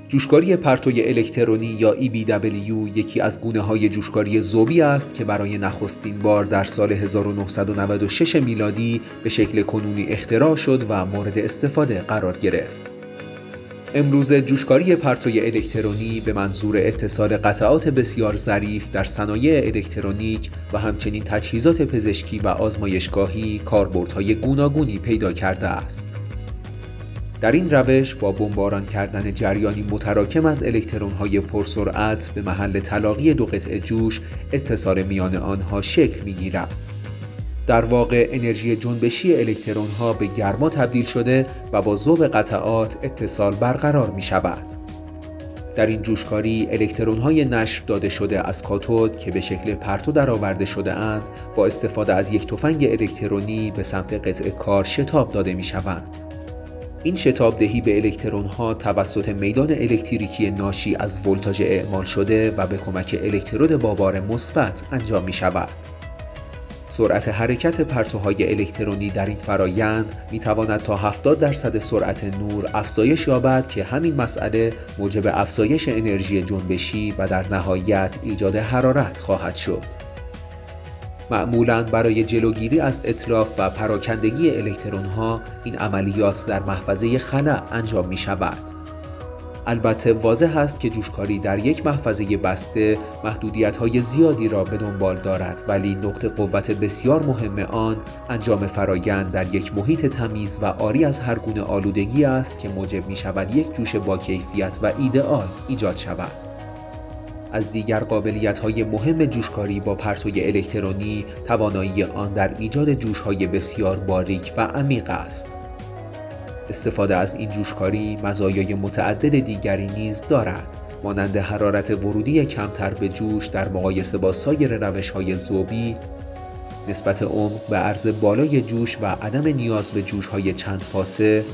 جوشکاری پرتوی الکترونی یا EBW یکی از گونه‌های جوشکاری ذوبی است که برای نخستین بار در سال 1996 میلادی به شکل کنونی اختراع شد و مورد استفاده قرار گرفت. امروزه جوشکاری پرتوی الکترونی به منظور اتصال قطعات بسیار ظریف در صنایع الکترونیک و همچنین تجهیزات پزشکی و آزمایشگاهی کاربردهای گوناگونی پیدا کرده است. در این روش با بمباران کردن جریانی متراکم از الکترون‌های پرسرعت به محل تلاقی دو قطعه جوش اتصال میان آنها شکل می‌گیرد. در واقع انرژی جنبشی الکترون‌ها به گرما تبدیل شده و با ذوب قطعات اتصال برقرار می‌شود. در این جوشکاری الکترون‌های نشر داده شده از کاتود که به شکل پرتو درآورده شده اند با استفاده از یک تفنگ الکترونی به سمت قطعه کار شتاب داده می‌شوند. این شتاب دهی به الکترون‌ها توسط میدان الکتریکی ناشی از ولتاژ اعمال شده و به کمک الکترود با بار مثبت انجام می‌شود. سرعت حرکت پرتوهای الکترونی در این فرایند می‌تواند تا 70% سرعت نور افزایش یابد که همین مسئله موجب افزایش انرژی جنبشی و در نهایت ایجاد حرارت خواهد شد. معمولاً برای جلوگیری از اتلاف و پراکندگی الکترون‌ها این عملیات در محفظه خلا انجام می‌شود. البته واضح است که جوشکاری در یک محفظه بسته محدودیت‌های زیادی را به دنبال دارد، ولی نقطه قوت بسیار مهم آن انجام فرایند در یک محیط تمیز و عاری از هر گونه آلودگی است که موجب می‌شود یک جوش با کیفیت و ایدئال ایجاد شود. از دیگر قابلیت‌های مهم جوشکاری با پرتوی الکترونی توانایی آن در ایجاد جوش‌های بسیار باریک و عمیق است. استفاده از این جوشکاری مزایای متعدد دیگری نیز دارد، مانند حرارت ورودی کمتر به جوش در مقایسه با سایر روش‌های ذوبی، نسبت عمق به عرض بالای جوش و عدم نیاز به جوش‌های چند فاسه،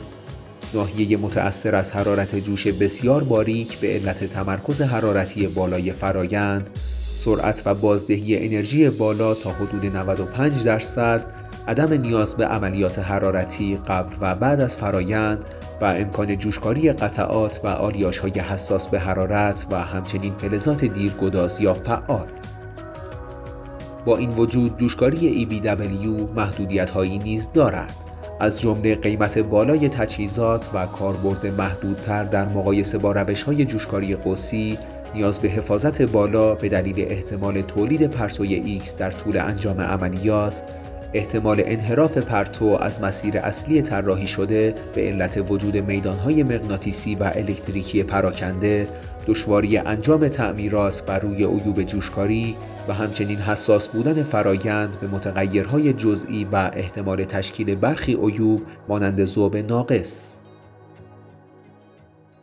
ناحیه متأثر از حرارت جوش بسیار باریک به علت تمرکز حرارتی بالای فرایند، سرعت و بازدهی انرژی بالا تا حدود 95%، عدم نیاز به عملیات حرارتی قبل و بعد از فرایند و امکان جوشکاری قطعات و آلیاژهای حساس به حرارت و همچنین فلزات دیرگداز یا فعال. با این وجود جوشکاری EBW محدودیت‌هایی نیز دارد، از جمله قیمت بالای تجهیزات و کاربرد محدودتر در مقایسه با روش‌های جوشکاری قوسی، نیاز به حفاظت بالا به دلیل احتمال تولید پرتوی X در طول انجام عملیات، احتمال انحراف پرتو از مسیر اصلی طراحی شده به علت وجود میدانهای مغناطیسی و الکتریکی پراکنده، دشواری انجام تعمیرات بر روی عیوب جوشکاری و همچنین حساس بودن فرایند به متغیرهای جزئی و احتمال تشکیل برخی عیوب مانند ذوب ناقص.